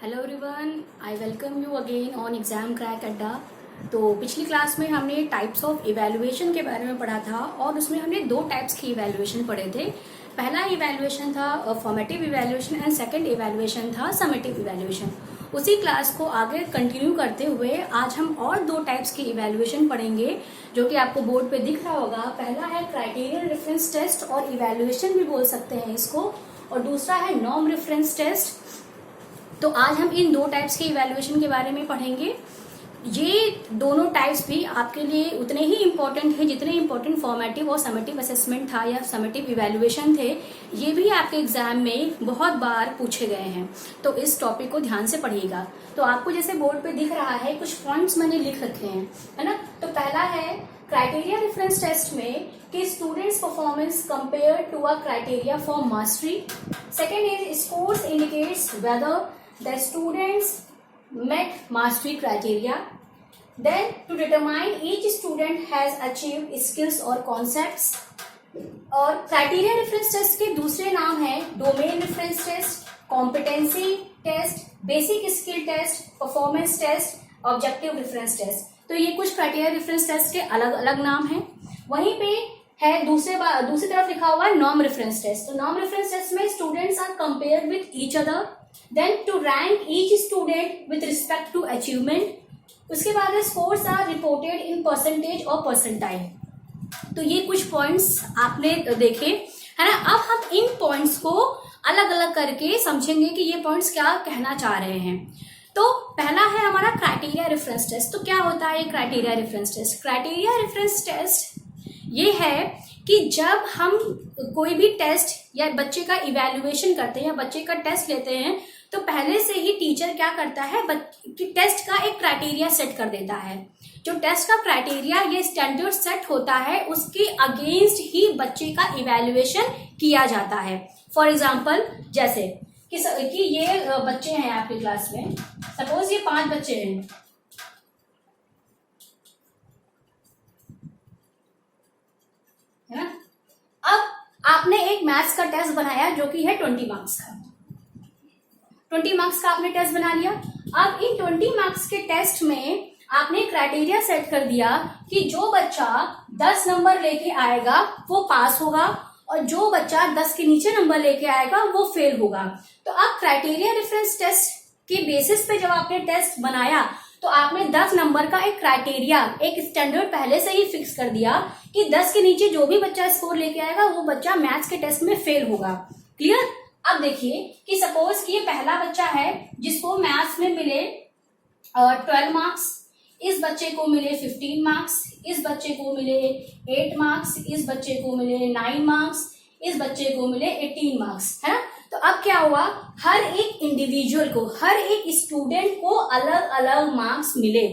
Hello everyone, I welcome you again on exam crack अड्डा। तो पिछली क्लास में हमने टाइप्स ऑफ इवैल्यूएशन के बारे में पढ़ा था और उसमें हमने दो टाइप्स की इवैल्यूएशन पढ़े थे। पहला इवैल्यूएशन था formative evaluation and second evaluation था समेटिव इवैल्यूएशन। उसी क्लास को आगे कंटिन्यू करते हुए आज हम और दो टाइप्स की इवैल्यूएशन पढ़ेंगे जो कि आपको बोर्ड पे दिख रहा होगा। पहला है क्राइटेरियन रेफरेंस टेस्ट और इवैल्यूएशन भी बोल सकते हैं इसको, और दूसरा है नॉर्म रेफरेंस टेस्ट। तो आज हम इन दो टाइप्स के इवैल्यूएशन के बारे में पढ़ेंगे। ये दोनों टाइप्स भी आपके लिए उतने ही इम्पोर्टेंट है जितने इम्पोर्टेंट फॉर्मेटिव और समेटिव असेसमेंट था या समेटिव इवैल्यूएशन थे। ये भी आपके एग्जाम में बहुत बार पूछे गए हैं, तो इस टॉपिक को ध्यान से पढ़िएगा। तो आपको जैसे बोर्ड पे दिख रहा है कुछ पॉइंट्स मैंने लिख रखे हैं, है ना। तो पहला है क्राइटेरिया रेफरेंस टेस्ट में कि students performance compare to a criteria for mastery. Second is scores indicates whether the students met mastery criteria. Then to determine each student has achieved skills or concepts. और criteria reference test के दूसरे नाम है domain reference test, competency test, basic skill test, performance test, objective reference test. तो ये कुछ criteria reference test के अलग अलग नाम हैं। वहीं पे है दूसरी तरफ लिखा हुआ है नॉर्म रेफरेंस टेस्ट। तो नॉर्म रेफरेंस टेस्ट में students are compared with each other, then to rank each student with respect to achievement। उसके बाद scores are reported in percentage और percentile। तो ये कुछ पॉइंट्स आपने देखे, है ना। अब हम इन पॉइंट्स को अलग अलग करके समझेंगे कि ये पॉइंट्स क्या कहना चाह रहे हैं। तो पहला है हमारा क्राइटेरिया रेफरेंस टेस्ट। तो क्या होता है ये criteria reference test? Criteria reference test ये है कि जब हम कोई भी टेस्ट या बच्चे का इवैल्यूएशन करते हैं या बच्चे का टेस्ट लेते हैं तो पहले से ही टीचर क्या करता है कि टेस्ट का एक क्राइटेरिया सेट कर देता है। जो टेस्ट का क्राइटेरिया ये स्टैंडर्ड सेट होता है उसके अगेंस्ट ही बच्चे का इवैल्यूएशन किया जाता है। फॉर एग्जाम्पल जैसे कि ये बच्चे हैं आपकी क्लास में, सपोज ये 5 बच्चे हैं, है ना। अब आपने एक मैथ्स का टेस्ट बनाया जो कि है 20 मार्क्स का। 20 मार्क्स का आपने टेस्ट बना लिया। अब इन 20 मार्क्स के टेस्ट में आपने क्राइटेरिया सेट कर दिया कि जो बच्चा 10 नंबर लेके आएगा वो पास होगा और जो बच्चा 10 के नीचे नंबर लेके आएगा वो फेल होगा। तो अब क्राइटेरिया रेफरेंस टेस्ट के बेसिस पे जब आपने टेस्ट बनाया तो आपने 10 नंबर का एक क्राइटेरिया, एक स्टैंडर्ड पहले से ही फिक्स कर दिया कि 10 के नीचे जो भी बच्चा स्कोर लेके आएगा वो बच्चा मैथ्स के टेस्ट में फेल होगा। क्लियर? अब देखिए कि सपोज कि ये पहला बच्चा है जिसको मैथ्स में मिले 12 मार्क्स, इस बच्चे को मिले 15 मार्क्स, इस बच्चे को मिले 8 मार्क्स, इस बच्चे को मिले 9 मार्क्स, इस बच्चे को मिले 18 मार्क्स, है ना। तो अब क्या हुआ, हर एक इंडिविजुअल को, हर एक स्टूडेंट को अलग अलग मार्क्स मिले।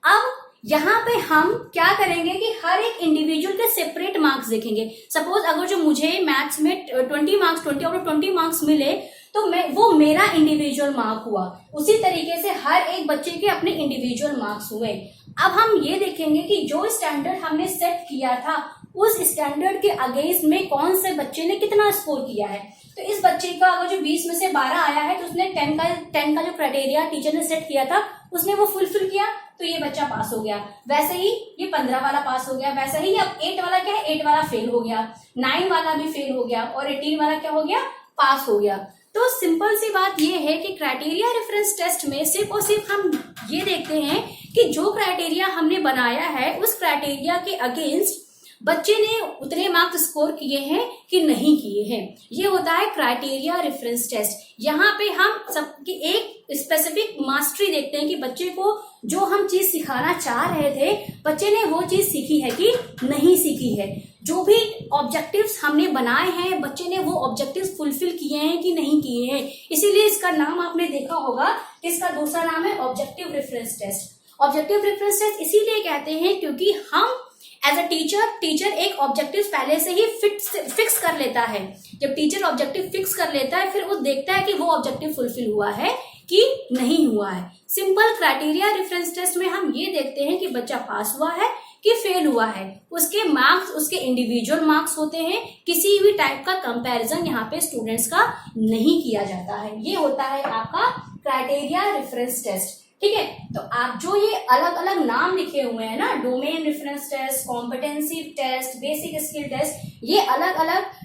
अब यहाँ पे हम क्या करेंगे कि हर एक इंडिविजुअल के सेपरेट मार्क्स देखेंगे। सपोज अगर जो मुझे मैथ्स में 20 मार्क्स मिले तो वो मेरा इंडिविजुअल मार्क हुआ। उसी तरीके से हर एक बच्चे के अपने इंडिविजुअल मार्क्स हुए। अब हम ये देखेंगे कि जो स्टैंडर्ड हमने सेट किया था उस स्टैंडर्ड के अगेंस्ट में कौन से बच्चे ने कितना स्कोर किया है। तो इस बच्चे का अगर जो 20 में से 12 आया है तो उसने 10 का जो क्राइटेरिया टीचर ने सेट किया था उसने वो फुलफिल किया तो ये बच्चा पास हो गया। वैसे ही ये 15 वाला पास हो गया। वैसे ही अब 8 वाला क्या है, 8 वाला फेल हो गया, 9 वाला भी फेल हो गया और 18 वाला क्या हो गया, पास हो गया। तो सिंपल सी बात ये है कि क्राइटेरिया रेफरेंस टेस्ट में सिर्फ और सिर्फ हम ये देखते हैं कि जो क्राइटेरिया हमने बनाया है उस क्राइटेरिया के अगेंस्ट बच्चे ने उतने मार्क्स स्कोर किए हैं कि नहीं किए हैं। ये होता है क्राइटेरिया रेफरेंस टेस्ट। यहाँ पे हम सबकी एक स्पेसिफिक मास्टरी देखते हैं कि बच्चे को जो हम चीज सिखाना चाह रहे थे बच्चे ने वो चीज सीखी है कि नहीं सीखी है। जो भी ऑब्जेक्टिव्स हमने बनाए हैं बच्चे ने वो ऑब्जेक्टिव्स फुलफिल किए हैं कि नहीं किए हैं। इसीलिए इसका नाम आपने देखा होगा, इसका दूसरा नाम है objective reference test. Objective reference test इसीलिए कहते हैं क्योंकि हम एज अ टीचर एक ऑब्जेक्टिव पहले से ही फिक्स कर लेता है। जब टीचर ऑब्जेक्टिव फिक्स कर लेता है फिर वो देखता है कि वो ऑब्जेक्टिव फुलफिल हुआ है कि नहीं हुआ है। सिंपल क्राइटेरिया रेफरेंस टेस्ट में हम ये देखते हैं कि बच्चा पास हुआ है कि फेल हुआ है। उसके मार्क्स उसके इंडिविजुअल मार्क्स होते हैं। किसी भी टाइप का कंपैरिजन यहाँ पे स्टूडेंट्स का नहीं किया जाता है। ये होता है आपका क्राइटेरिया रेफरेंस टेस्ट। ठीक है, तो आप जो ये अलग अलग नाम लिखे हुए हैं ना, domain reference test, competency test, basic skill test, ये अलग अलग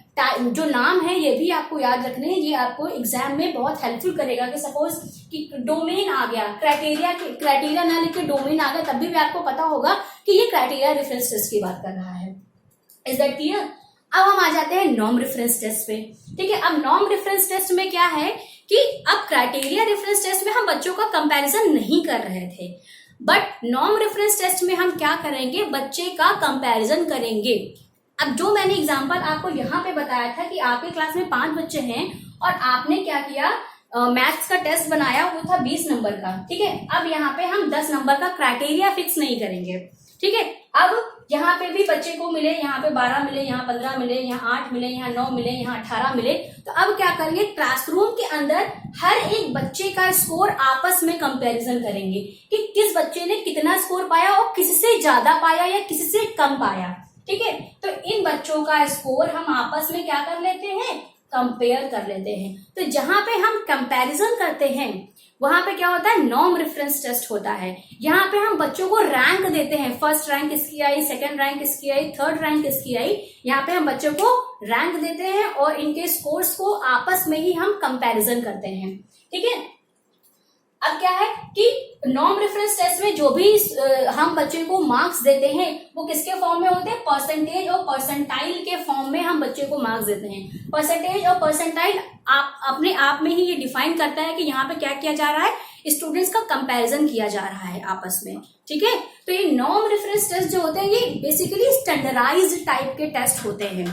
जो नाम है ये भी आपको याद रखने हैं। ये आपको एग्जाम में बहुत हेल्पफुल करेगा कि सपोज कि डोमेन आ गया, क्राइटेरिया ना लिख के डोमेन आ गया, तब भी आपको पता होगा कि ये क्राइटेरिया रेफरेंस टेस्ट की बात कर रहा है। Is that clear? अब हम आ जाते हैं नॉर्म रेफरेंस टेस्ट पे। ठीक है, अब नॉर्म रेफरेंस टेस्ट में क्या है कि अब क्राइटेरिया रेफरेंस टेस्ट में हम बच्चों का कंपैरिजन नहीं कर रहे थे, बट नॉर्म रेफरेंस टेस्ट में हम क्या करेंगे, बच्चे का कंपैरिजन करेंगे। अब जो मैंने एग्जांपल आपको यहाँ पे बताया था कि आपके क्लास में 5 बच्चे हैं और आपने क्या किया, मैथ्स का टेस्ट बनाया, वो था 20 नंबर का। ठीक है, अब यहाँ पे हम 10 नंबर का क्राइटेरिया फिक्स नहीं करेंगे। ठीक है, अब यहाँ पे भी बच्चे को मिले, यहाँ पे 12 मिले, यहाँ 15 मिले, यहाँ 8 मिले, यहाँ 9 मिले, यहाँ 18 मिले, तो अब क्या करेंगे, क्लासरूम के अंदर हर एक बच्चे का स्कोर आपस में कंपैरिजन करेंगे कि किस बच्चे ने कितना स्कोर पाया और किससे ज्यादा पाया या किससे कम पाया। ठीक है, तो इन बच्चों का स्कोर हम आपस में क्या कर लेते हैं, कंपेयर कर लेते हैं। तो जहां पे हम कंपैरिजन करते हैं वहां पे क्या होता है, नॉर्म रेफरेंस टेस्ट होता है। यहाँ पे हम बच्चों को रैंक देते हैं, फर्स्ट रैंक किसकी आई, सेकंड रैंक किसकी आई, थर्ड रैंक किसकी आई, यहाँ पे हम बच्चों को रैंक देते हैं और इनके स्कोर्स को आपस में ही हम कंपैरिजन करते हैं। ठीक है, अब क्या है कि नॉर्म रेफरेंस टेस्ट में जो भी हम बच्चे को मार्क्स देते हैं वो किसके फॉर्म में होते हैं, परसेंटेज और परसेंटाइल के फॉर्म में हम बच्चे को मार्क्स देते हैं। परसेंटेज और परसेंटाइल आप अपने आप में ही ये डिफाइन करता है कि यहाँ पे क्या किया जा रहा है, स्टूडेंट्स का कंपैरिजन किया जा रहा है आपस में। ठीक है, तो ये नॉर्म रेफरेंस टेस्ट जो होते हैं ये बेसिकली स्टैंडर्डाइज्ड टाइप के टेस्ट होते हैं।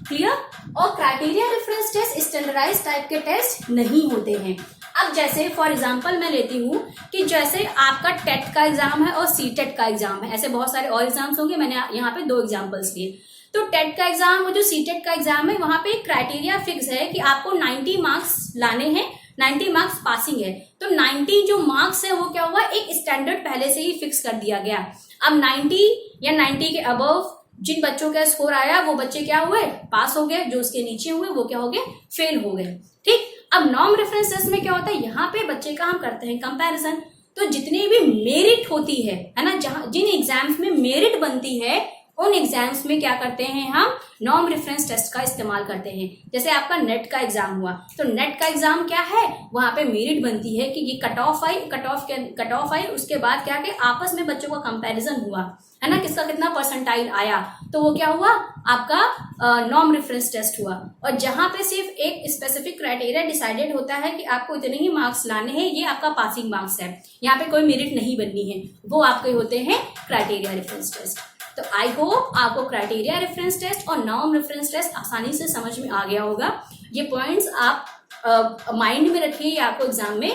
क्लियर? और criteria reference test standardised type के टेस्ट नहीं होते हैं। अब जैसे फॉर एग्जांपल मैं लेती हूँ कि जैसे आपका टेट का एग्जाम है और सीटेट का एग्जाम है, ऐसे बहुत सारे और एग्जाम्स होंगे, मैंने यहाँ पे 2 एग्जाम्पल्स लिए। तो टेट का एग्जाम और जो सीटेट का एग्जाम है वहां पे क्राइटेरिया फिक्स है कि आपको 90 मार्क्स लाने हैं, 90 मार्क्स पासिंग है। तो 90 जो मार्क्स है वो क्या हुआ, एक स्टैंडर्ड पहले से ही फिक्स कर दिया गया। अब 90 या 90 के अबव जिन बच्चों का स्कोर आया वो बच्चे क्या हुए, पास हो गए, जो उसके नीचे हुए वो क्या हो गए, फेल हो गए। ठीक, अब नॉर्म रेफरेंस टेस्ट में क्या होता है, यहाँ पे बच्चे का हम करते हैं कंपैरिजन। तो जितनी भी मेरिट होती है ना, जहां जिन एग्जाम्स में मेरिट बनती है उन एग्जाम्स में क्या करते हैं, हम नॉर्म रेफरेंस टेस्ट का इस्तेमाल करते हैं। जैसे आपका नेट का एग्जाम हुआ, तो नेट का एग्जाम क्या है, वहां पे मेरिट बनती है कि ये कट ऑफ आई, उसके बाद क्या कि आपस में बच्चों का कंपैरिजन हुआ है ना, किसका कितना परसेंटाइल आया, तो वो क्या हुआ, आपका नॉर्म रेफरेंस टेस्ट हुआ। और जहां पे सिर्फ एक स्पेसिफिक क्राइटेरिया डिसाइडेड होता है कि आपको इतने ही मार्क्स लाने हैं, ये आपका पासिंग मार्क्स है, यहाँ पे कोई मेरिट नहीं बननी है, वो आपके होते हैं क्राइटेरिया रेफरेंस टेस्ट। तो आई होप आपको क्राइटेरिया रेफरेंस टेस्ट और नॉर्म रेफरेंस टेस्ट आसानी से समझ में आ गया होगा। ये पॉइंट्स आप माइंड में रखिए, आपको एग्जाम में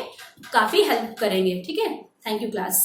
काफी हेल्प करेंगे। ठीक है, थैंक यू क्लास।